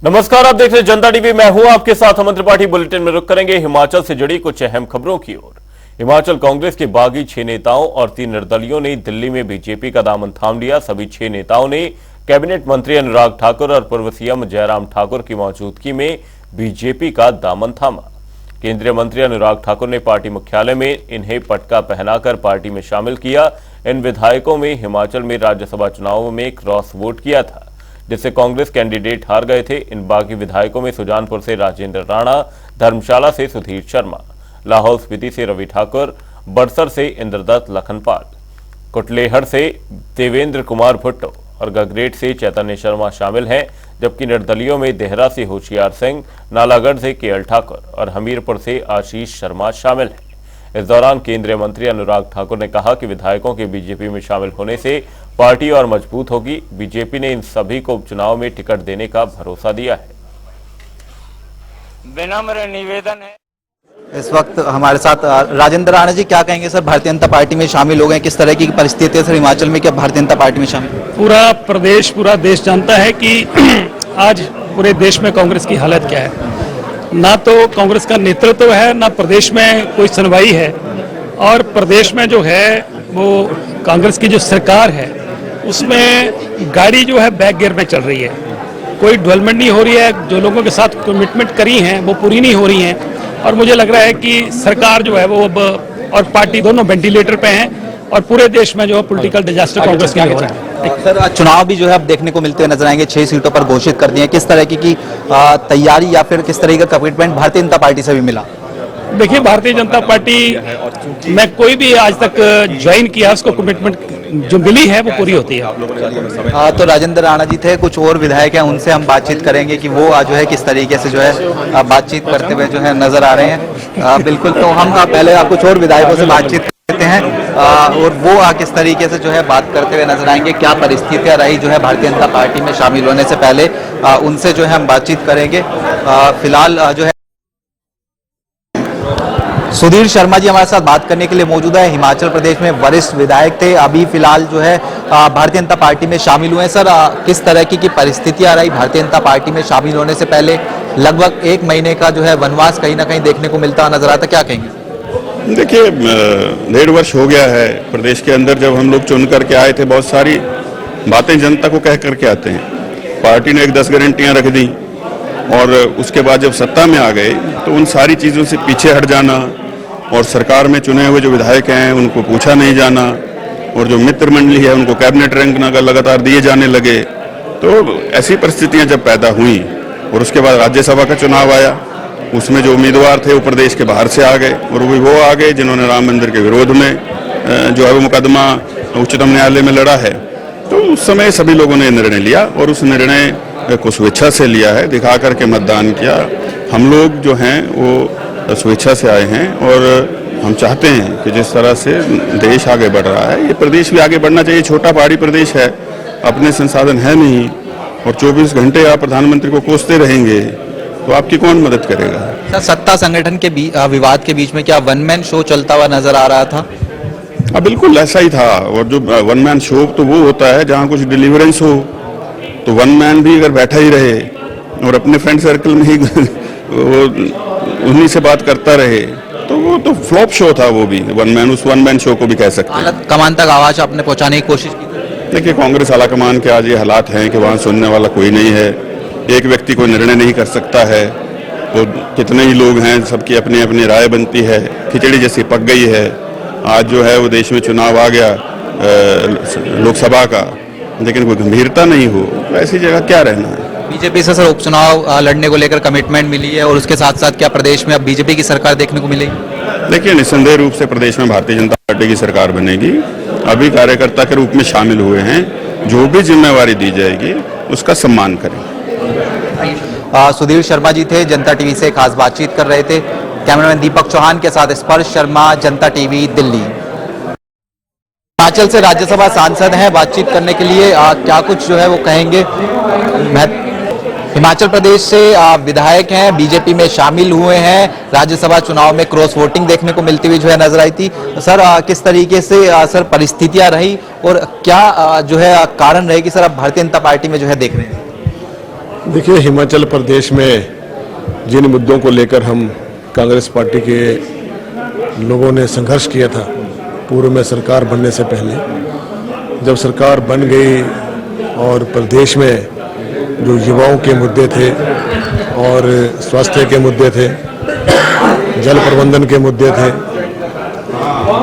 नमस्कार, आप देख रहे हैं जनता टीवी। मैं हूं आपके साथ अमन त्रिपाठी। बुलेटिन में रुक करेंगे हिमाचल से जुड़ी कुछ अहम खबरों की ओर। हिमाचल कांग्रेस के बागी 6 नेताओं और 3 निर्दलियों ने दिल्ली में बीजेपी का दामन थाम लिया। सभी 6 नेताओं ने कैबिनेट मंत्री अनुराग ठाकुर और पूर्व सीएम जयराम ठाकुर की मौजूदगी में बीजेपी का दामन थामा। केंद्रीय मंत्री अनुराग ठाकुर ने पार्टी मुख्यालय में इन्हें पटका पहनाकर पार्टी में शामिल किया। इन विधायकों में हिमाचल में राज्यसभा चुनाव में क्रॉस वोट किया था, जिससे कांग्रेस कैंडिडेट हार गए थे। इन बागी विधायकों में सुजानपुर से राजेंद्र राणा, धर्मशाला से सुधीर शर्मा, लाहौल स्पीति से रवि ठाकुर, बड़सर से इंद्रदत्त लखनपाल, कुटलेहड़ से देवेंद्र कुमार भुट्टो और गगरेट से चैतन्य शर्मा शामिल हैं। जबकि निर्दलियों में देहरा से होशियार सिंह, नालागढ़ से केएल ठाकुर और हमीरपुर से आशीष शर्मा शामिल हैं। इस दौरान केंद्रीय मंत्री अनुराग ठाकुर ने कहा कि विधायकोों के बीजेपी में शामिल होने से पार्टी और मजबूत होगी। बीजेपी ने इन सभी को उपचुनाव में टिकट देने का भरोसा दिया है। विनम्र निवेदन है। इस वक्त हमारे साथ राजेंद्र राणा जी, क्या कहेंगे सर, भारतीय जनता पार्टी में शामिल हो गए, किस तरह की परिस्थिति है सर हिमाचल में, क्या भारतीय जनता पार्टी में शामिल? पूरा प्रदेश, पूरा देश जानता है कि आज पूरे देश में कांग्रेस की हालत क्या है। ना तो कांग्रेस का नेतृत्व है, ना प्रदेश में कोई सुनवाई है। और प्रदेश में जो है वो कांग्रेस की जो सरकार है उसमें गाड़ी जो है बैक गियर में चल रही है। कोई डेवलपमेंट नहीं हो रही है। जो लोगों के साथ कमिटमेंट करी हैं वो पूरी नहीं हो रही हैं। और मुझे लग रहा है कि सरकार जो है वो अब और पार्टी दोनों वेंटिलेटर पे हैं और पूरे देश में जो है पॉलिटिकल डिजास्टर कांग्रेस के लिए हो रहा है। सर, चुनाव भी जो है अब देखने को मिलते हुए नजर आएंगे, 6 सीटों पर घोषित कर दिए हैं। किस तरह की तैयारी या फिर किस तरह का कमिटमेंट भारतीय जनता पार्टी से भी मिला? देखिए, भारतीय जनता पार्टी में कोई भी आज तक ज्वाइन किया, उसको कमिटमेंट जो मिली है वो पूरी होती है। तो राजेंद्र राणा जी थे, कुछ और विधायक हैं, उनसे हम बातचीत करेंगे कि वो जो है किस तरीके से जो है बातचीत करते हुए जो है नजर आ रहे हैं। बिल्कुल, तो हम पहले कुछ और विधायकों से बातचीत करते हैं और वो किस तरीके से जो है बात करते हुए नजर आएंगे, क्या परिस्थितियां रही जो है भारतीय जनता पार्टी में शामिल होने से पहले, उनसे जो है हम बातचीत करेंगे। फिलहाल जो है सुधीर शर्मा जी हमारे साथ बात करने के लिए मौजूद है। हिमाचल प्रदेश में वरिष्ठ विधायक थे, अभी फिलहाल जो है भारतीय जनता पार्टी में शामिल हुए हैं। सर, किस तरह की परिस्थितियां रही भारतीय जनता पार्टी में शामिल होने से पहले? लगभग 1 महीने का जो है वनवास कहीं ना कहीं देखने को मिलता नजर आता, क्या कहेंगे? देखिए, 1.5 वर्ष हो गया है प्रदेश के अंदर। जब हम लोग चुन करके आए थे, बहुत सारी बातें जनता को कह करके आते हैं। पार्टी ने 10 गारंटियां रख दी और उसके बाद जब सत्ता में आ गए तो उन सारी चीज़ों से पीछे हट जाना और सरकार में चुने हुए जो विधायक हैं उनको पूछा नहीं जाना और जो मित्र मंडली है उनको कैबिनेट रैंक लगातार दिए जाने लगे। तो ऐसी परिस्थितियां जब पैदा हुई और उसके बाद राज्यसभा का चुनाव आया, उसमें जो उम्मीदवार थे वो प्रदेश के बाहर से आ गए और वो आ गए जिन्होंने राम मंदिर के विरोध में जो है वो मुकदमा उच्चतम न्यायालय में लड़ा है। तो उस समय सभी लोगों ने निर्णय लिया और उस निर्णय को स्वेच्छा से लिया है, दिखा करके मतदान किया। हम लोग जो हैं वो स्वेच्छा से आए हैं और हम चाहते हैं कि जिस तरह से देश आगे बढ़ रहा है, ये प्रदेश भी आगे बढ़ना चाहिए। छोटा पहाड़ी प्रदेश है, अपने संसाधन है नहीं और 24 घंटे आप प्रधानमंत्री को कोसते रहेंगे तो आपकी कौन मदद करेगा? सत्ता संगठन के विवाद के बीच में क्या वन मैन शो चलता हुआ नजर आ रहा था? बिल्कुल ऐसा ही था। और जो वन मैन शो तो वो होता है जहाँ कुछ डिलीवरेंस हो, तो वन मैन भी अगर बैठा ही रहे और अपने फ्रेंड सर्कल में ही वो उन्हीं से बात करता रहे तो वो तो फ्लॉप शो था। वो भी उस वन मैन शो को भी कह सकते हैं। कमान तक आवाज आपने पहुंचाने की कोशिश की? देखिए, कांग्रेस आला कमान के आज ये हालात हैं कि वहाँ सुनने वाला कोई नहीं है। एक व्यक्ति कोई निर्णय नहीं कर सकता है, तो कितने ही लोग हैं, सबकी अपनी अपनी राय बनती है। खिचड़ी जैसी पक गई है। आज जो है वो देश में चुनाव आ गया लोकसभा का, लेकिन कोई गंभीरता नहीं हो, तो ऐसी जगह क्या रहना है। बीजेपी से सर उपचुनाव लड़ने को लेकर कमिटमेंट मिली है और उसके साथ साथ क्या प्रदेश में अब बीजेपी की सरकार देखने को मिलेगी? देखिए, निस्संदेह रूप से प्रदेश में भारतीय जनता पार्टी की सरकार बनेगी। अभी कार्यकर्ता के रूप में शामिल हुए हैं, जो भी जिम्मेवारी दी जाएगी उसका सम्मान करें। सुधीर शर्मा जी थे, जनता टीवी से खास बातचीत कर रहे थे। कैमरामैन दीपक चौहान के साथ स्पर्श शर्मा, जनता टीवी, दिल्ली। हिमाचल से राज्यसभा सांसद हैं, बातचीत करने के लिए क्या कुछ जो है वो कहेंगे। हिमाचल प्रदेश से विधायक हैं, बीजेपी में शामिल हुए हैं, राज्यसभा चुनाव में क्रॉस वोटिंग देखने को मिलती हुई जो है नजर आई थी। सर, किस तरीके से सर परिस्थितियां रही और क्या जो है कारण रहे कि सर अब भारतीय जनता पार्टी में जो है देख रहे हैं? देखिए, हिमाचल प्रदेश में जिन मुद्दों को लेकर हम कांग्रेस पार्टी के लोगों ने संघर्ष किया था पूर्व में सरकार बनने से पहले, जब सरकार बन गई और प्रदेश में जो युवाओं के मुद्दे थे और स्वास्थ्य के मुद्दे थे, जल प्रबंधन के मुद्दे थे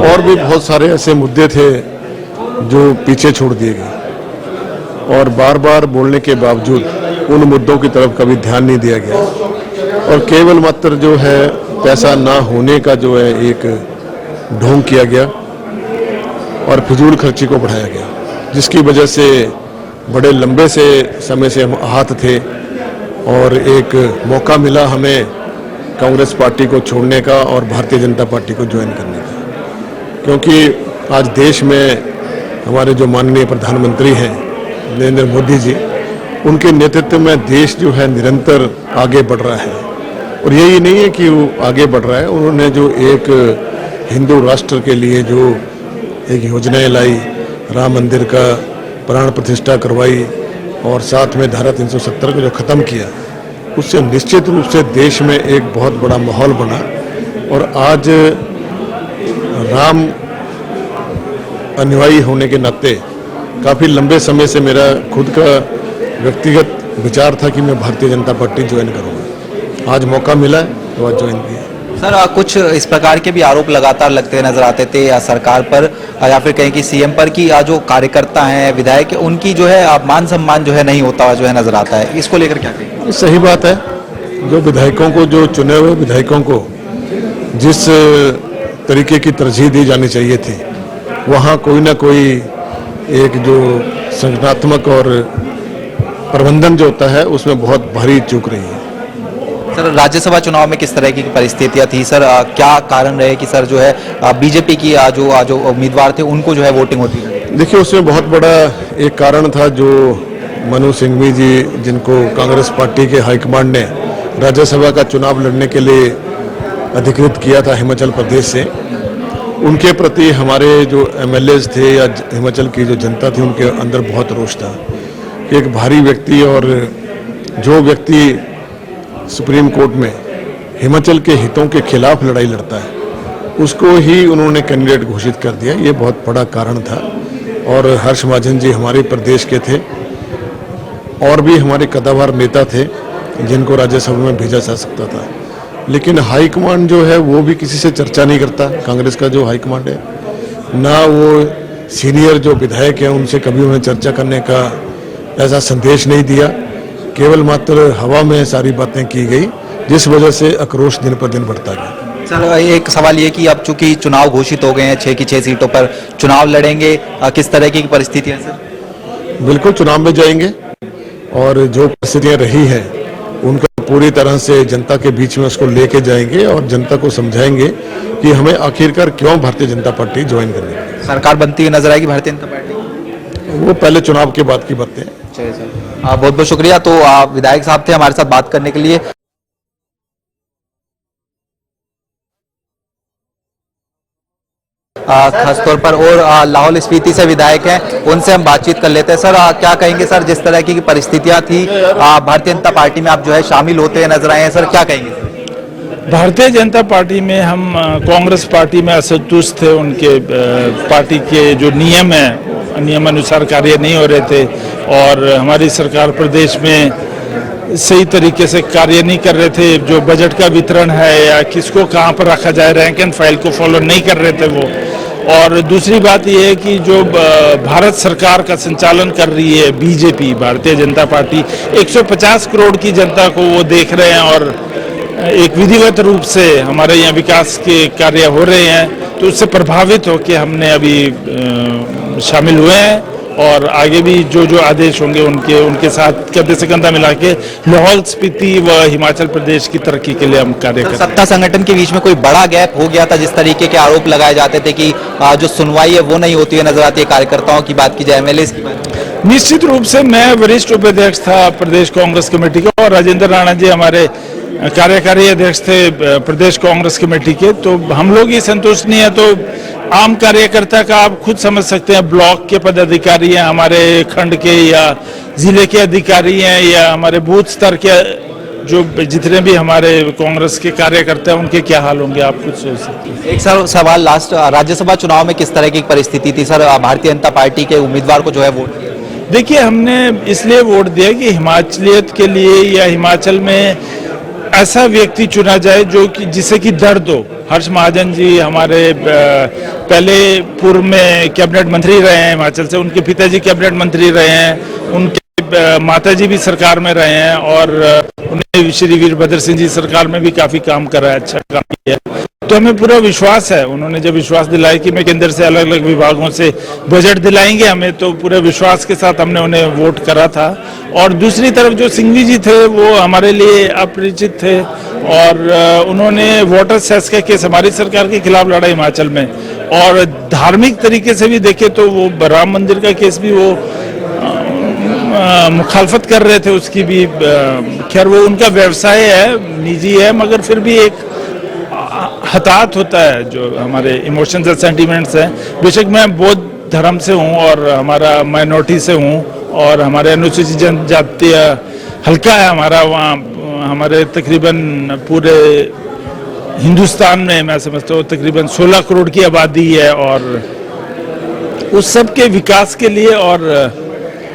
और भी बहुत सारे ऐसे मुद्दे थे जो पीछे छोड़ दिए गए और बार बार बोलने के बावजूद उन मुद्दों की तरफ कभी ध्यान नहीं दिया गया और केवल मात्र जो है पैसा ना होने का जो है एक ढोंग किया गया और फिजूल खर्ची को बढ़ाया गया, जिसकी वजह से बड़े लंबे से समय से हम आहत थे और एक मौका मिला हमें कांग्रेस पार्टी को छोड़ने का और भारतीय जनता पार्टी को ज्वाइन करने का, क्योंकि आज देश में हमारे जो माननीय प्रधानमंत्री हैं नरेंद्र मोदी जी, उनके नेतृत्व में देश जो है निरंतर आगे बढ़ रहा है और यही नहीं है कि वो आगे बढ़ रहा है, उन्होंने जो एक हिंदू राष्ट्र के लिए जो एक योजनाएं लाई, राम मंदिर का प्राण प्रतिष्ठा करवाई और साथ में धारा 370 को जो खत्म किया, उससे निश्चित रूप से देश में एक बहुत बड़ा माहौल बना और आज राम अनुयायी होने के नाते काफ़ी लंबे समय से मेरा खुद का व्यक्तिगत विचार था कि मैं भारतीय जनता पार्टी ज्वाइन करूंगा। आज मौका मिला है तो आज ज्वाइन किया। सर कुछ इस प्रकार के भी आरोप लगातार लगते नजर आते थे या सरकार पर या फिर कहीं की सीएम पर कि जो कार्यकर्ता हैं विधायक उनकी जो है मान सम्मान जो है नहीं होता हुआ जो है नजर आता है, इसको लेकर क्या कहेंगे? सही बात है, जो विधायकों को, जो चुने हुए विधायकों को जिस तरीके की तरजीह दी जानी चाहिए थी, वहाँ कोई ना कोई एक जो संगठनात्मक और प्रबंधन जो होता है उसमें बहुत भारी चूक रही है। सर राज्यसभा चुनाव में किस तरह की परिस्थितियां थी सर, क्या कारण रहे कि सर जो है बीजेपी की जो उम्मीदवार थे उनको जो है वोटिंग होती है? देखिए, उसमें बहुत बड़ा एक कारण था जो मनु सिंघवी जी, जिनको कांग्रेस पार्टी के हाईकमांड ने राज्यसभा का चुनाव लड़ने के लिए अधिकृत किया था हिमाचल प्रदेश से, उनके प्रति हमारे जो एमएलएज थे या हिमाचल की जो जनता थी उनके अंदर बहुत रोष था। एक भारी व्यक्ति और जो व्यक्ति सुप्रीम कोर्ट में हिमाचल के हितों के खिलाफ लड़ाई लड़ता है उसको ही उन्होंने कैंडिडेट घोषित कर दिया, ये बहुत बड़ा कारण था। और हर्ष महाजन जी हमारे प्रदेश के थे और भी हमारे कद्दावर नेता थे जिनको राज्यसभा में भेजा जा सकता था, लेकिन हाईकमांड जो है वो भी किसी से चर्चा नहीं करता। कांग्रेस का जो हाईकमांड है ना वो सीनियर जो विधायक हैं उनसे कभी उन्हें चर्चा करने का ऐसा संदेश नहीं दिया, केवल मात्र हवा में सारी बातें की गई, जिस वजह से आक्रोश दिन पर दिन बढ़ता गया। सर एक सवाल ये कि अब चूंकि चुनाव घोषित हो गए हैं, 6 की 6 सीटों पर चुनाव लड़ेंगे, किस तरह की परिस्थिति है सर? बिल्कुल चुनाव में जाएंगे और जो परिस्थितियां रही हैं उनका पूरी तरह से जनता के बीच में उसको लेके जाएंगे और जनता को समझाएंगे कि हमें आखिरकार क्यों भारतीय जनता पार्टी ज्वाइन करनी है। सरकार बनती हुई नजर आएगी भारतीय जनता पार्टी? वो पहले चुनाव के बाद की बातें हैं। चलिए सर, बहुत बहुत शुक्रिया। तो विधायक साहब थे हमारे साथ बात करने के लिए। खासतौर पर और लाहौल स्पीति से विधायक हैं, उनसे हम बातचीत कर लेते हैं। सर क्या कहेंगे सर, जिस तरह की परिस्थितियां थी भारतीय जनता पार्टी में आप जो है शामिल होते नजर आए हैं, सर क्या कहेंगे? भारतीय जनता पार्टी में हम कांग्रेस पार्टी में असंतुष्ट थे, उनके पार्टी के जो नियम है नियमानुसार कार्य नहीं हो रहे थे और हमारी सरकार प्रदेश में सही तरीके से कार्य नहीं कर रहे थे। जो बजट का वितरण है या किसको कहाँ पर रखा जाए, रैंक एंड फाइल को फॉलो नहीं कर रहे थे वो। और दूसरी बात यह है कि जो भारत सरकार का संचालन कर रही है बीजेपी, भारतीय जनता पार्टी, 150 करोड़ की जनता को वो देख रहे हैं और एक विधिवत रूप से हमारे यहाँ विकास के कार्य हो रहे हैं, तो उससे प्रभावित होकर हमने अभी शामिल हुए हैं और आगे भी जो जो आदेश होंगे उनके साथ कंधे से कंधा मिला के लाहौल स्पीति व हिमाचल प्रदेश की तरक्की के लिए हम कार्य करेंगे। सत्ता संगठन के बीच में कोई बड़ा गैप हो गया था, जिस तरीके के आरोप लगाए जाते थे कि जो सुनवाई है वो नहीं होती है नजर आती है, कार्यकर्ताओं की बात की जाए, एमएलएस की बात? निश्चित रूप से मैं वरिष्ठ उपाध्यक्ष था प्रदेश कांग्रेस कमेटी का और राजेंद्र राणा जी हमारे कार्यकारी अध्यक्ष थे प्रदेश कांग्रेस कमेटी के, तो हम लोग ही संतुष्ट नहीं है तो आम कार्यकर्ता का आप खुद समझ सकते हैं, ब्लॉक के पदाधिकारी हैं, हमारे खंड के या जिले के अधिकारी हैं, या हमारे बूथ स्तर के जो जितने भी हमारे कांग्रेस के कार्यकर्ता हैं, उनके क्या हाल होंगे आप खुद सोच सकते हैं। एक सर सवाल लास्ट, राज्यसभा चुनाव में किस तरह की परिस्थिति थी सर? भारतीय जनता पार्टी के उम्मीदवार को जो है वोट दिया? देखिए, हमने इसलिए वोट दिया कि हिमाचलियत के लिए या हिमाचल में ऐसा व्यक्ति चुना जाए जो कि जिसे कि दर्द हो। हर्ष महाजन जी हमारे पहले पूर्व में कैबिनेट मंत्री रहे हैं हिमाचल से, उनके पिताजी कैबिनेट मंत्री रहे हैं, उनके माताजी भी सरकार में रहे हैं, और उन्हें श्री वीरभद्र सिंह जी सरकार में भी काफी काम करा है, अच्छा काम किया है। तो हमें पूरा विश्वास है, उन्होंने जब विश्वास दिलाया कि मैं केंद्र से अलग अलग विभागों से बजट दिलाएंगे हमें, तो पूरे विश्वास के साथ हमने उन्हें वोट करा था। और दूसरी तरफ जो सिंघवी जी थे वो हमारे लिए अपरिचित थे, और उन्होंने वोटर सेस का केस हमारी सरकार के खिलाफ लड़ा हिमाचल में, और धार्मिक तरीके से भी देखे तो वो राम मंदिर का केस भी वो मुखालफत कर रहे थे उसकी भी। खैर वो उनका व्यवसाय है, निजी है, मगर फिर भी एक हताहत होता है जो हमारे इमोशंस और सेंटिमेंट्स हैं। बेशक मैं बौद्ध धर्म से हूँ और हमारा माइनॉरिटी से हूँ, और हमारे अनुसूचित जनजातीय हल्का है हमारा, वहाँ हमारे तकरीबन पूरे हिंदुस्तान में मैं समझता हूँ तकरीबन 16 करोड़ की आबादी है, और उस सब के विकास के लिए और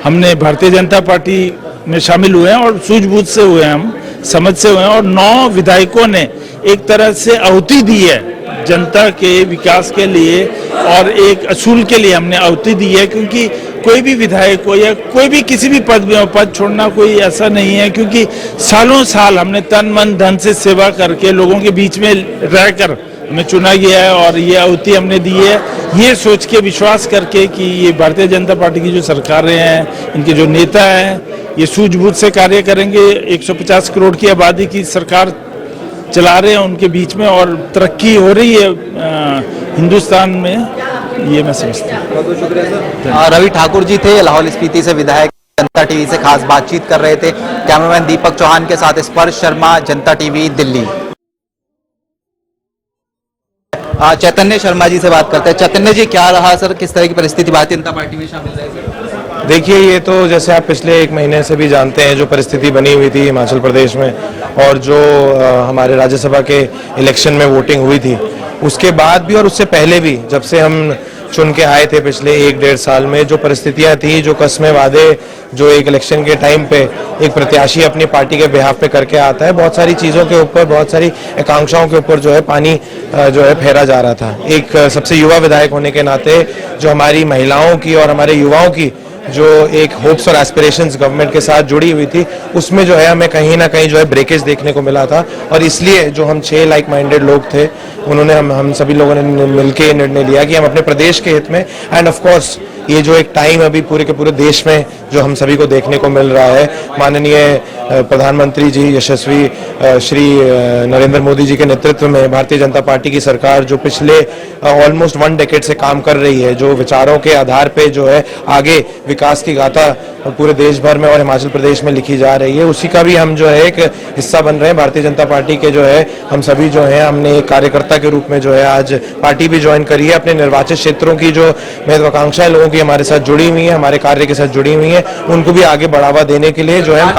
हमने भारतीय जनता पार्टी में शामिल हुए हैं, और सूझबूझ से हुए हैं, हम समझ से हुए हैं, और 9 विधायकों ने एक तरह से आहुति दी है जनता के विकास के लिए, और एक असूल के लिए हमने आहुति दी है। क्योंकि कोई भी विधायक हो या कोई भी किसी भी पद छोड़ना कोई ऐसा नहीं है, क्योंकि सालों साल हमने तन मन धन से सेवा करके लोगों के बीच में रहकर हमें चुना गया है, और ये आहुति हमने दी है ये सोच के, विश्वास करके कि ये भारतीय जनता पार्टी की जो सरकारें हैं, इनके जो नेता हैं, ये सूझबूझ से कार्य करेंगे। 150 करोड़ की आबादी की सरकार चला रहे हैं उनके बीच में, और तरक्की हो रही है हिंदुस्तान में, ये मैं समझता हूँ। बहुत बहुत शुक्रिया सर। रवि ठाकुर जी थे, लाहौल स्पीति से विधायक, जनता टीवी से खास बातचीत कर रहे थे। कैमरामैन दीपक चौहान के साथ स्पर्श शर्मा, जनता टीवी, दिल्ली। चैतन्य शर्मा जी से बात करते हैं। चैतन्य जी, क्या रहा सर, किस तरह की परिस्थिति भारतीय जनता पार्टी में शामिल रहे? देखिए, ये तो जैसे आप पिछले 1 महीने से भी जानते हैं जो परिस्थिति बनी हुई थी हिमाचल प्रदेश में, और जो हमारे राज्यसभा के इलेक्शन में वोटिंग हुई थी, उसके बाद भी और उससे पहले भी, जब से हम चुन के आए थे पिछले 1-1.5 साल में, जो परिस्थितियां थी, जो कस्में वादे जो एक इलेक्शन के टाइम पे एक प्रत्याशी अपनी पार्टी के बिहाफ पे करके आता है, बहुत सारी चीज़ों के ऊपर, बहुत सारी आकांक्षाओं के ऊपर जो है पानी जो है फेरा जा रहा था। एक सबसे युवा विधायक होने के नाते जो हमारी महिलाओं की और हमारे युवाओं की जो एक होप्स और एस्पिरेशंस गवर्नमेंट के साथ जुड़ी हुई थी, उसमें जो है हमें कहीं ना कहीं जो है ब्रेकेज देखने को मिला था, और इसलिए जो हम 6 लाइक माइंडेड लोग थे, उन्होंने हम सभी लोगों ने मिलकर निर्णय लिया कि हम अपने प्रदेश के हित में, एंड ऑफ कोर्स ये जो एक टाइम अभी पूरे के पूरे देश में जो हम सभी को देखने को मिल रहा है, माननीय प्रधानमंत्री जी यशस्वी श्री नरेंद्र मोदी जी के नेतृत्व में भारतीय जनता पार्टी की सरकार जो पिछले ऑलमोस्ट 1 डेकेड से काम कर रही है, जो विचारों के आधार पे जो है आगे विकास की गाथा पूरे देश भर में और हिमाचल प्रदेश में लिखी जा रही है, उसी का भी हम जो है एक हिस्सा बन रहे हैं। भारतीय जनता पार्टी के जो है हम सभी जो है, हमने एक कार्यकर्ता के रूप में जो है आज पार्टी भी ज्वाइन करी है। अपने निर्वाचित क्षेत्रों की जो महत्वाकांक्षाएं लोगों की हमारे साथ जुड़ी हुई है, हमारे कार्य के साथ जुड़ी हुई है, उनको भी आगे बढ़ावा देने के लिए जो है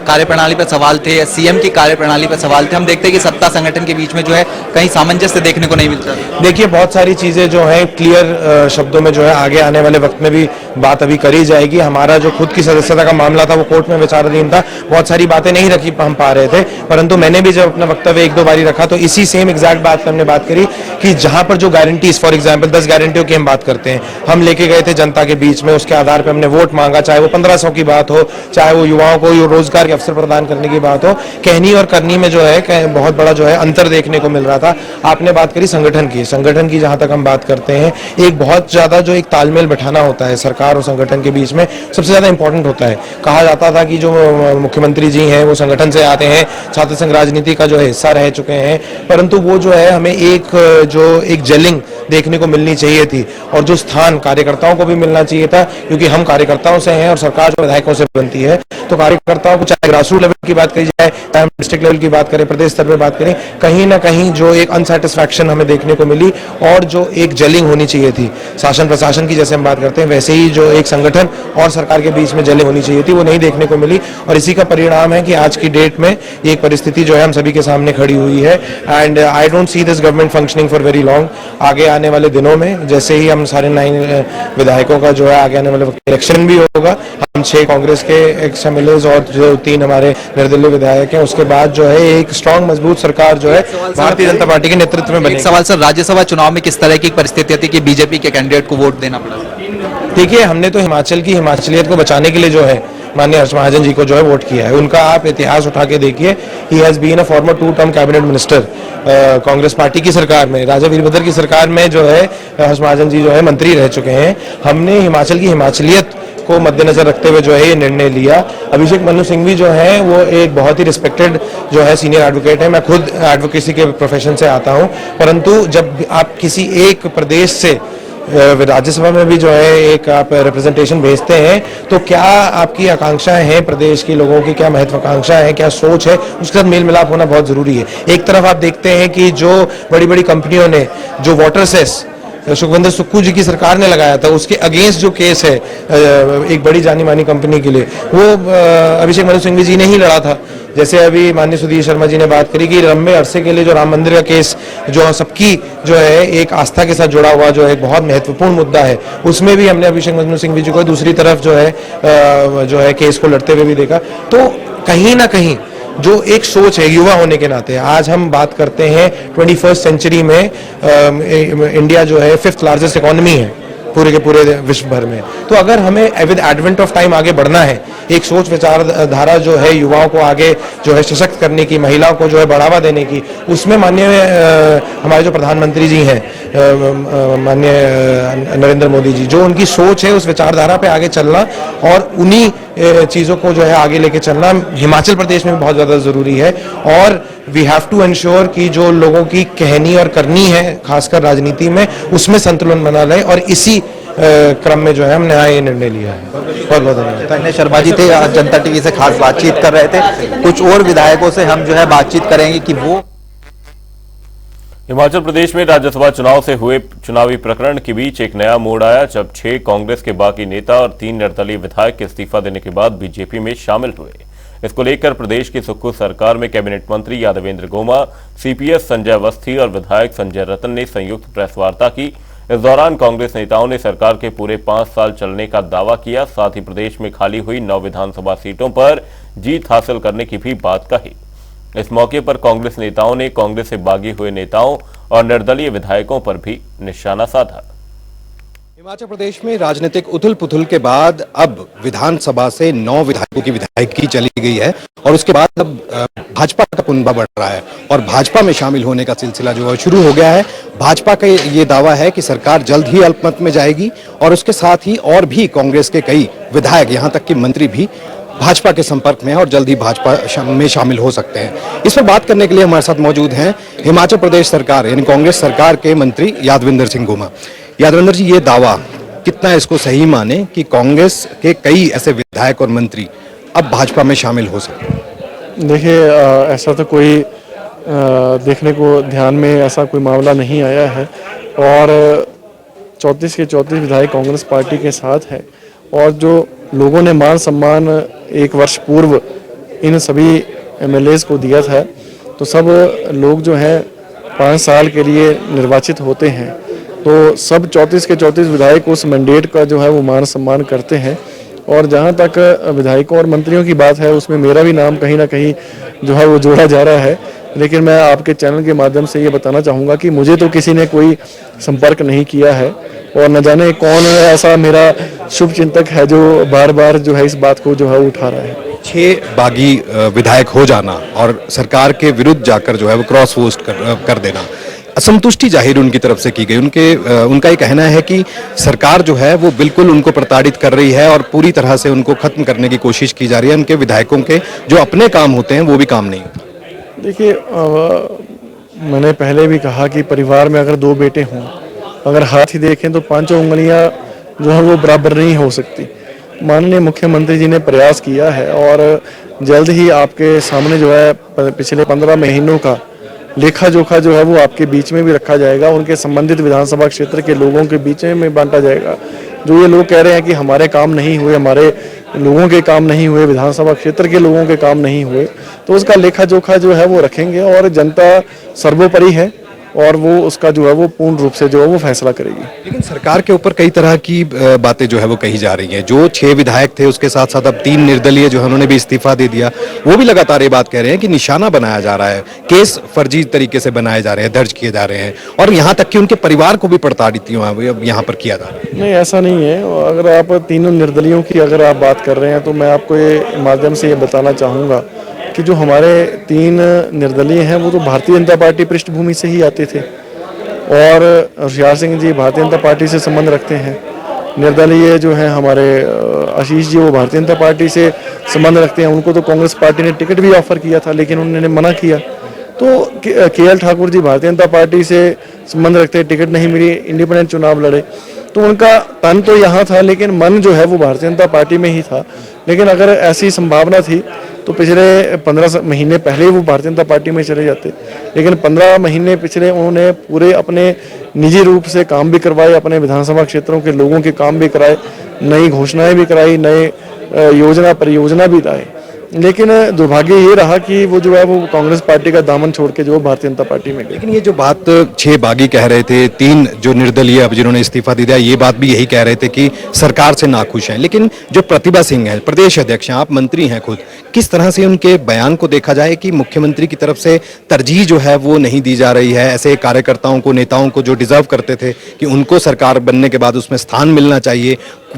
कार्यप्रणाली पर सवाल थे, सीएम की कार्यप्रणाली पर सवाल थे। हम देखते हैं कि सत्ता संगठन के बीच में जो है कहीं सामंजस्य देखने को नहीं मिलता। देखिए, बहुत सारी चीजें जो है क्लियर शब्दों में जो है आगे आने वाले वक्त में भी बात अभी करी जाएगी। हमारा जो खुद की सदस्यता का मामला था वो कोर्ट में विचाराधीन था, बहुत सारी बातें नहीं रखी हम पा रहे थे, परंतु मैंने भी जब अपना वक्तव्य 1-2 बारी रखा तो इसी सेम एग्जैक्ट बात पर हमने बात करी कि जहां पर जो गारंटीज, फॉर एग्जांपल 10 गारंटियों की हम बात करते हैं, हम लेके गए थे जनता के बीच में, उसके आधार पर हमने वोट मांगा, चाहे वो 1500 की बात हो, चाहे वो युवाओं को रोजगार के अवसर प्रदान करने की बात हो, कहनी और करनी में जो है बहुत बड़ा जो है अंतर देखने को मिल रहा था। आपने बात करी संगठन की जहां तक हम बात करते हैं, एक बहुत ज्यादा जो एक तालमेल बैठाना होता है सरकार और संगठन के बीच में, सबसे ज्यादा इंपॉर्टेंट होता है। कहा जाता था कि जो मुख्यमंत्री जी हैं वो संगठन से आते हैं, छात्र संघ राजनीति का जो है हिस्सा रह चुके हैं, परंतु वो जो है हमें एक जो एक जेलिंग देखने को मिलनी चाहिए थी और जो स्थान कार्यकर्ताओं को भी मिलना चाहिए था, क्योंकि हम कार्यकर्ताओं से हैं और सरकार जो विधायकों से बनती है, तो कार्यकर्ताओं को चाहे ग्रासरूट लेवल की बात करी जाए, चाहे हम डिस्ट्रिक्ट लेवल की बात करें, प्रदेश स्तर पर बात करें, कहीं ना कहीं जो एक अनसेटिस्फैक्शन हमें देखने को मिली और जो एक जेलिंग होनी चाहिए थी शासन प्रशासन की, जैसे हम बात करते हैं वैसे ही जो एक संगठन और सरकार के बीच में जेलिंग होनी चाहिए थी, वो नहीं देखने को मिली। और इसी का परिणाम है कि आज की डेट में एक परिस्थिति जो है हम सभी के सामने खड़ी हुई है। And I don't see this government functioning for very long. आगे आने वाले दिनों में जैसे ही हम सारे 9 विधायकों का जो है आगे आने वाले इलेक्शन भी होगा, हम 6 कांग्रेस के एक्स एमएलएज और जो 3 हमारे निर्दलीय विधायक हैं, उसके बाद जो है एक स्ट्रांग मजबूत सरकार जो है भारतीय जनता पार्टी के नेतृत्व में बनेगी। एक सवाल सर, राज्यसभा चुनाव में किस तरह की परिस्थिति थी कि बीजेपी के कैंडिडेट को वोट देना पड़ा? देखिए, हमने तो हिमाचल की हिमाचलियत को बचाने के लिए जो है माननीय हर्ष महाजन जी को जो है वोट किया है। उनका आप इतिहास उठा के देखिए, he has been a former 2 term cabinet minister Congress party की सरकार में, राजा वीरभद्र की सरकार में जो है हर्ष महाजन जी जो है मंत्री रह चुके हैं। हमने हिमाचल की हिमाचलियत को मद्देनजर रखते हुए जो है ये निर्णय लिया। अभिषेक मनु सिंघवी जो है वो एक बहुत ही रिस्पेक्टेड जो है सीनियर एडवोकेट है। मैं खुद एडवोकेसी के प्रोफेशन से आता हूं, परंतु जब आप किसी एक प्रदेश से राज्यसभा में भी जो है एक आप रिप्रेजेंटेशन भेजते हैं, तो क्या आपकी आकांक्षाएं हैं प्रदेश के लोगों की, क्या महत्वाकांक्षा है, क्या सोच है, उसके साथ मेल मिलाप होना बहुत जरूरी है। एक तरफ आप देखते हैं कि जो बड़ी बड़ी कंपनियों ने जो वाटर सेस सुखविंदर सुक्खू जी की सरकार ने लगाया था, उसके अगेंस्ट जो केस है एक बड़ी जानी मानी कंपनी के लिए, वो अभिषेक मनु सिंघवी जी ने ही लड़ा था। जैसे अभी माननीय सुधीर शर्मा जी ने बात करी कि लंबे अरसे के लिए जो राम मंदिर का केस जो सबकी जो है एक आस्था के साथ जुड़ा हुआ जो है एक बहुत महत्वपूर्ण मुद्दा है, उसमें भी हमने अभिषेक मनु सिंघवी जी को दूसरी तरफ जो है केस को लड़ते हुए भी देखा। तो कहीं ना कहीं जो एक सोच है युवा होने के नाते, आज हम बात करते हैं 21st सेंचुरी में इंडिया जो है 5th लार्जेस्ट इकोनॉमी है पूरे के पूरे विश्व भर में। तो अगर हमें विद एडवेंट ऑफ टाइम आगे बढ़ना है, एक सोच विचारधारा जो है युवाओं को आगे जो है सशक्त करने की, महिलाओं को जो है बढ़ावा देने की, उसमें माननीय हमारे जो प्रधानमंत्री जी हैं माननीय नरेंद्र मोदी जी, जो उनकी सोच है उस विचारधारा पे आगे चलना और उन्हीं चीज़ों को जो है आगे लेके चलना हिमाचल प्रदेश में बहुत ज़्यादा ज़रूरी है। और वी हैव टू एंश्योर कि जो लोगों की कहनी और करनी है खासकर राजनीति में, उसमें संतुलन बना रहे, और इसी क्रम में जो है हमने ये निर्णय लिया है। बहुत बहुत धन्यवाद। शर्मा जी थे, जनता टीवी से खास बातचीत कर रहे थे। कुछ और विधायकों से हम जो है बातचीत करेंगे कि वो हिमाचल प्रदेश में राज्यसभा चुनाव से हुए चुनावी प्रकरण के बीच एक नया मोड़ आया, जब 6 कांग्रेस के बागी नेता और 3 निर्दलीय विधायक इस्तीफा देने के बाद बीजेपी में शामिल हुए। इसको लेकर प्रदेश की सुक्खू सरकार में कैबिनेट मंत्री यादवेंद्र गोमा, सीपीएस संजय अवस्थी और विधायक संजय रतन ने संयुक्त प्रेस वार्ता की। इस दौरान कांग्रेस नेताओं ने सरकार के पूरे 5 साल चलने का दावा किया, साथ ही प्रदेश में खाली हुई 9 विधानसभा सीटों पर जीत हासिल करने की भी बात कही। इस मौके पर कांग्रेस नेताओं ने कांग्रेस से बागी हुए नेताओं और निर्दलीय विधायकों पर भी निशाना साधा। हिमाचल प्रदेश में राजनीतिक उथल पुथल के बाद अब विधानसभा से 9 विधायकों की विधायकी चली गई है और उसके बाद अब भाजपा का कुनबा बढ़ रहा है और भाजपा में शामिल होने का सिलसिला जो है शुरू हो गया है। भाजपा का ये दावा है कि सरकार जल्द ही अल्पमत में जाएगी और उसके साथ ही और भी कांग्रेस के कई विधायक, यहाँ तक कि मंत्री भी भाजपा के संपर्क में है और जल्द ही भाजपा में शामिल हो सकते हैं। इस पर बात करने के लिए हमारे साथ मौजूद हैं हिमाचल प्रदेश सरकार यानी कांग्रेस सरकार के मंत्री यादवेंद्र सिंह गोमा। यादवेंद्र जी, ये दावा कितना इसको सही माने कि कांग्रेस के कई ऐसे विधायक और मंत्री अब भाजपा में शामिल हो सकते हैं? देखिए, ऐसा तो कोई देखने को ध्यान में ऐसा कोई मामला नहीं आया है और 34 के 34 विधायक कांग्रेस पार्टी के साथ है और जो लोगों ने मान सम्मान 1 वर्ष पूर्व इन सभी एमएलएज को दिया था, तो सब लोग जो हैं 5 साल के लिए निर्वाचित होते हैं, तो सब 34 के 34 विधायक उस मैंडेट का जो है वो मान सम्मान करते हैं। और जहां तक विधायकों और मंत्रियों की बात है, उसमें मेरा भी नाम कहीं ना कहीं जो है वो जोड़ा जा रहा है, लेकिन मैं आपके चैनल के माध्यम से ये बताना चाहूँगा कि मुझे तो किसी ने कोई संपर्क नहीं किया है और न जाने कौन ऐसा मेरा शुभ चिंतक है जो बार बार जो है इस बात को जो है उठा रहा है। 6 बागी विधायक हो जाना और सरकार के विरुद्ध जाकर जो है वो क्रॉस वोट कर देना, असंतुष्टि जाहिर उनकी तरफ से की गई। उनका ये कहना है कि सरकार जो है वो बिल्कुल उनको प्रताड़ित कर रही है और पूरी तरह से उनको खत्म करने की कोशिश की जा रही है। उनके विधायकों के जो अपने काम होते हैं वो भी काम नहीं होते। देखिए, मैंने पहले भी कहा कि परिवार में अगर 2 बेटे हों, अगर हाथ ही देखें तो 5 उंगलियां जो है वो बराबर नहीं हो सकती। माननीय मुख्यमंत्री जी ने प्रयास किया है और जल्द ही आपके सामने जो है पिछले 15 महीनों का लेखा जोखा जो है वो आपके बीच में भी रखा जाएगा, उनके संबंधित विधानसभा क्षेत्र के लोगों के बीच में बांटा जाएगा। जो ये लोग कह रहे हैं कि हमारे काम नहीं हुए, हमारे लोगों के काम नहीं हुए, विधानसभा क्षेत्र के लोगों के काम नहीं हुए, तो उसका लेखा जोखा जो है वो रखेंगे और जनता सर्वोपरि है और वो उसका जो है वो पूर्ण रूप से जो है वो फैसला करेगी। लेकिन सरकार के ऊपर कई तरह की बातें जो है वो कही जा रही हैं। जो 6 विधायक थे उसके साथ साथ अब 3 निर्दलीय जो है उन्होंने भी इस्तीफा दे दिया। वो भी लगातार ये बात कह रहे हैं कि निशाना बनाया जा रहा है, केस फर्जी तरीके से बनाए जा रहे हैं, दर्ज किए जा रहे हैं और यहाँ तक कि उनके परिवार को भी प्रताड़ित यहाँ पर किया जा रहा है। नहीं, ऐसा नहीं है। अगर आप तीनों निर्दलियों की अगर आप बात कर रहे हैं तो मैं आपको ये माध्यम से ये बताना चाहूँगा कि जो हमारे 3 निर्दलीय हैं वो तो भारतीय जनता पार्टी पृष्ठभूमि से ही आते थे और होशियार सिंह जी भारतीय जनता पार्टी से संबंध रखते हैं। निर्दलीय जो हैं हमारे आशीष जी वो भारतीय जनता पार्टी से संबंध रखते हैं। उनको तो कांग्रेस पार्टी ने टिकट भी ऑफर किया था लेकिन उन्होंने मना किया। तो केएल ठाकुर जी भारतीय जनता पार्टी से संबंध रखते हैं, टिकट नहीं मिली, इंडिपेंडेंट चुनाव लड़े। तो उनका तन तो यहाँ था लेकिन मन जो है वो भारतीय जनता पार्टी में ही था। लेकिन अगर ऐसी संभावना थी तो पिछले 15 महीने पहले वो भारतीय जनता पार्टी में चले जाते, लेकिन 15 महीने पिछले उन्होंने पूरे अपने निजी रूप से काम भी करवाए, अपने विधानसभा क्षेत्रों के लोगों के काम भी कराए, नई घोषणाएं भी कराई, नए योजना परियोजना भी लाए। लेकिन दुर्भाग्य ये रहा कि वो जो है वो कांग्रेस पार्टी का दामन छोड़ के जो भारतीय जनता पार्टी में गए। लेकिन ये जो बात 6 बागी कह रहे थे, 3 जो निर्दलीय अब जिन्होंने इस्तीफा दे दिया, ये बात भी यही कह रहे थे कि सरकार से नाखुश हैं। लेकिन जो प्रतिभा सिंह है, प्रदेश अध्यक्ष हैं, आप मंत्री हैं खुद, किस तरह से उनके बयान को देखा जाए कि मुख्यमंत्री की तरफ से तरजीह जो है वो नहीं दी जा रही है, ऐसे कार्यकर्ताओं को, नेताओं को जो डिजर्व करते थे कि उनको सरकार बनने के बाद उसमें स्थान मिलना चाहिए,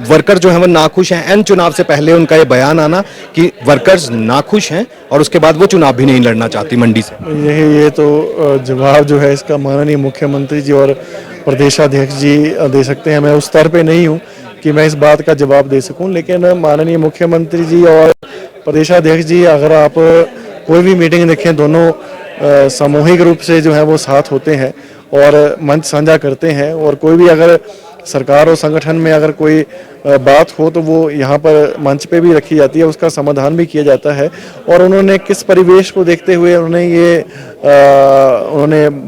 वर्कर जो है वो नाखुश हैं। एन चुनाव से पहले उनका ये बयान आना कि वर्कर्स नाखुश हैं और उसके बाद वो चुनाव भी नहीं लड़ना चाहती मंडी से। ये तो जवाब जो है इसका माननीय मुख्यमंत्री जी और प्रदेशाध्यक्ष जी दे सकते हैं। मैं उस स्तर पे नहीं हूँ कि मैं इस बात का जवाब दे सकूं, लेकिन माननीय मुख्यमंत्री जी और प्रदेशाध्यक्ष जी अगर आप कोई भी मीटिंग देखें, दोनों सामूहिक रूप से जो है वो साथ होते हैं और मंच साझा करते हैं। और कोई भी अगर सरकार और संगठन में अगर कोई बात हो तो वो यहाँ पर मंच पे भी रखी जाती है, उसका समाधान भी किया जाता है। और उन्होंने किस परिवेश को देखते हुए उन्होंने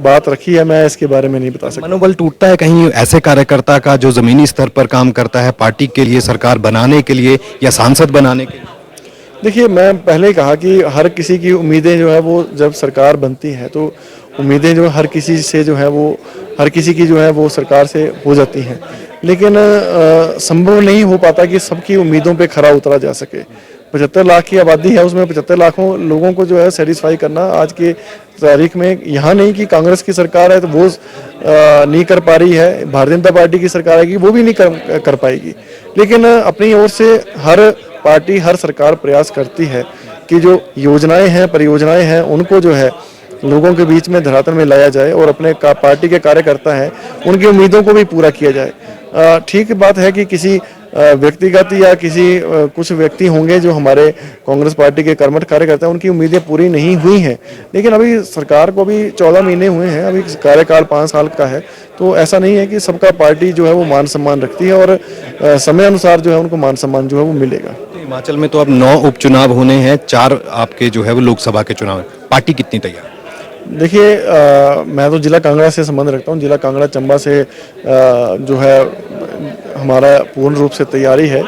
बात रखी है, मैं इसके बारे में नहीं बता सकता। मनोबल टूटता है कहीं ऐसे कार्यकर्ता का जो जमीनी स्तर पर काम करता है पार्टी के लिए, सरकार बनाने के लिए या सांसद बनाने के लिए? देखिए, मैं पहले ही कहा कि हर किसी की उम्मीदें जो है वो जब सरकार बनती है तो उम्मीदें जो हर किसी से जो है वो हर किसी की जो है वो सरकार से हो जाती हैं, लेकिन संभव नहीं हो पाता कि सबकी उम्मीदों पे खरा उतरा जा सके। 75 लाख की आबादी है, उसमें 75 लाखों लोगों को जो है सेटिस्फाई करना आज की तारीख में, यहाँ नहीं कि कांग्रेस की सरकार है तो वो नहीं कर पा रही है, भारतीय जनता पार्टी की सरकार है वो भी नहीं कर पाएगी। लेकिन अपनी ओर से हर पार्टी, हर सरकार प्रयास करती है कि जो योजनाएं हैं, परियोजनाएं हैं, उनको जो है लोगों के बीच में धरातल में लाया जाए और अपने पार्टी के कार्यकर्ता हैं उनकी उम्मीदों को भी पूरा किया जाए। ठीक बात है कि किसी व्यक्तिगत या किसी कुछ व्यक्ति होंगे जो हमारे कांग्रेस पार्टी के कर्मठ कार्यकर्ता हैं, उनकी उम्मीदें पूरी नहीं हुई हैं, लेकिन अभी सरकार को भी 14 महीने हुए हैं, अभी कार्यकाल 5 साल का है, तो ऐसा नहीं है कि सबका पार्टी जो है वो मान सम्मान रखती है और समय अनुसार जो है उनको मान सम्मान जो है वो मिलेगा। हिमाचल में तो अब 9 उपचुनाव होने हैं, 4 आपके जो है वो लोकसभा के चुनाव हैं, पार्टी कितनी तैयार? देखिए, मैं तो जिला कांगड़ा से संबंध रखता हूँ। जिला कांगड़ा चंबा से जो है हमारा पूर्ण रूप से तैयारी है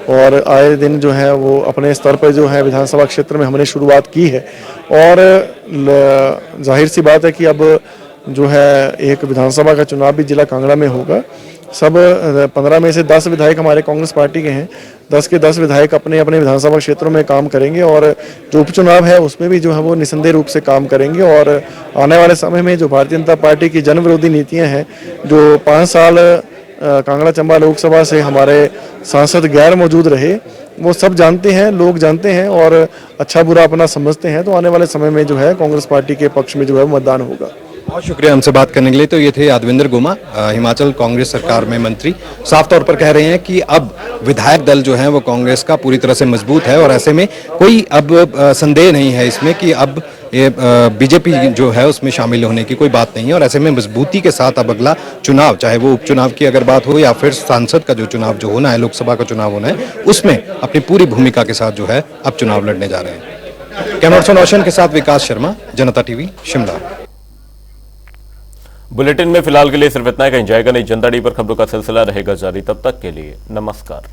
और आए दिन जो है वो अपने स्तर पर जो है विधानसभा क्षेत्र में हमने शुरुआत की है। और जाहिर सी बात है कि अब जो है एक विधानसभा का चुनाव भी जिला कांगड़ा में होगा। सब 15 में से 10 विधायक हमारे कांग्रेस पार्टी के हैं, 10 के 10 विधायक अपने अपने विधानसभा क्षेत्रों में काम करेंगे और जो उपचुनाव है उसमें भी जो है वो निसंदेह रूप से काम करेंगे। और आने वाले समय में जो भारतीय जनता पार्टी की जन विरोधी नीतियां हैं, जो 5 साल कांगड़ा चंबा लोकसभा से हमारे सांसद गैर मौजूद रहे, वो सब जानते हैं, लोग जानते हैं और अच्छा बुरा अपना समझते हैं। तो आने वाले समय में जो है कांग्रेस पार्टी के पक्ष में जो है मतदान होगा। बहुत शुक्रिया हमसे बात करने के लिए। तो ये थे यादविंदर गुमा, हिमाचल कांग्रेस सरकार में मंत्री। साफ तौर पर कह रहे हैं कि अब विधायक दल जो है वो कांग्रेस का पूरी तरह से मजबूत है और ऐसे में कोई अब संदेह नहीं है इसमें कि अब ये बीजेपी जो है उसमें शामिल होने की कोई बात नहीं है। और ऐसे में मजबूती के साथ अब अगला चुनाव, चाहे वो उपचुनाव की अगर बात हो या फिर सांसद का जो चुनाव जो होना है, लोकसभा का चुनाव होना है, उसमें अपनी पूरी भूमिका के साथ जो है अब चुनाव लड़ने जा रहे हैं। कैमरा पर्सन रोशन के साथ विकास शर्मा, जनता टीवी, शिमला। बुलेटिन में फिलहाल के लिए सिर्फ इतना ही। कहीं जाएगा नहीं। जनता टीवी पर खबरों का सिलसिला रहेगा जारी। तब तक के लिए नमस्कार।